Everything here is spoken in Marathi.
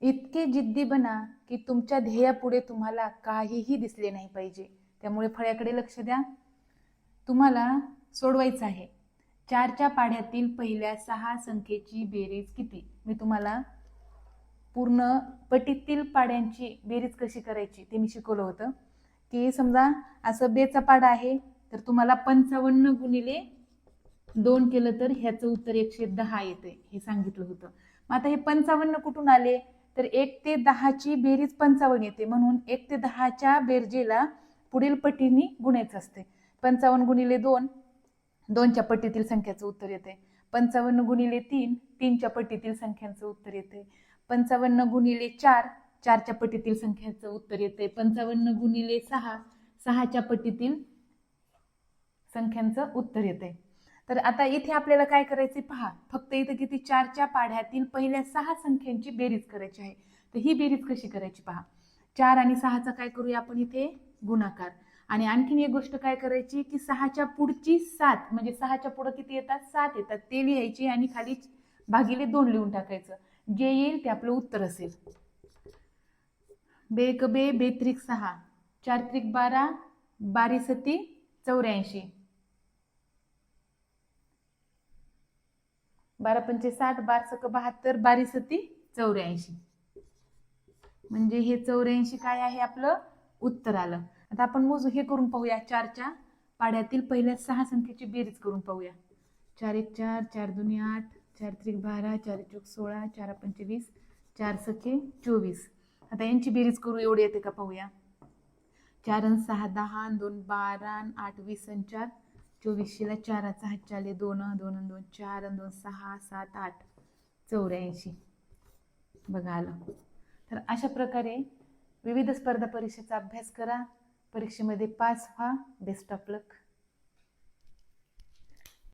इतके जिद्दी बना की तुमच्या ध्येयापुढे तुम्हाला काहीही दिसले नाही पाहिजे. त्यामुळे फळ्याकडे लक्ष द्या. तुम्हाला सोडवायचं आहे. 4च्या पाढ्यातील पहिल्या 6 संख्येची बेरीज किती. मी तुम्हाला पूर्ण पटीतील पाड्यांची बेरीज कशी करायची ते मी शिकवलं होतं. की समजा असं बेचा पाडा आहे तर तुम्हाला 55 गुणिले 2 केलं तर ह्याचं उत्तर 110 येते हे सांगितलं होतं. मग आता हे 55 कुठून आले तर 1 ते 10ची बेरीज 55 येते. म्हणून 1 ते 10च्या बेरजेला पुढील पटीने गुणायचं असते. 55 गुणिले 2 2च्या पटीतील संख्याचं उत्तर येते. 55 गुणिले 3 3च्या पटीतील संख्यांचं उत्तर येते. 55 गुणिले 4 4च्या पटीतील संख्याचं उत्तर येते. 55 गुणिले 6 6च्या पटीतील संख्यांचं उत्तर येते. तर आता इथे आपल्याला काय करायचे पहा. फक्त इथे किती 4च्या पाढ्यातील पहिल्या 6 संख्यांची बेरीज करायची आहे. तर ही बेरीज कशी करायची पहा. 4 आणि 6चा काय करूया आपण इथे गुणाकार. आणि आणखीन एक गोष्ट काय करायची की 6च्या पुढची 7 म्हणजे 6च्या पुढे किती येतात 7 येतात ते लिहायची आणि खाली भागिले 2 लिहून टाकायचं. जे येईल ते आपलं उत्तर असेल. बेक बे बेत्रिक 6 4 त्रिक 12 12 सती 84 12 पंचे 60 12 सक 72 12 सती 84 म्हणजे हे 84 काय आहे आपलं उत्तर आलं. आता आपण मोजू हे करून पाहूया. 4च्या पाढ्यातील पहिल्या 6 संख्येची बेरीज करून पाहूया. 4 1 4 4 2 8 4 त्रिक 12 4 1 16 4 पंचे 20 4 सखे 24. आता यांची बेरीज करू एवढी येते का पाहूया. 4 आणि 6 10 2 12 8 20 आणि 4 24ला 4 हात चाले 2 2 2 4 2 6 7 8 84 बघा आलं. तर अशा प्रकारे विविध स्पर्धा परीक्षेचा अभ्यास करा. परीक्षेमध्ये पास व्हा. Best of luck.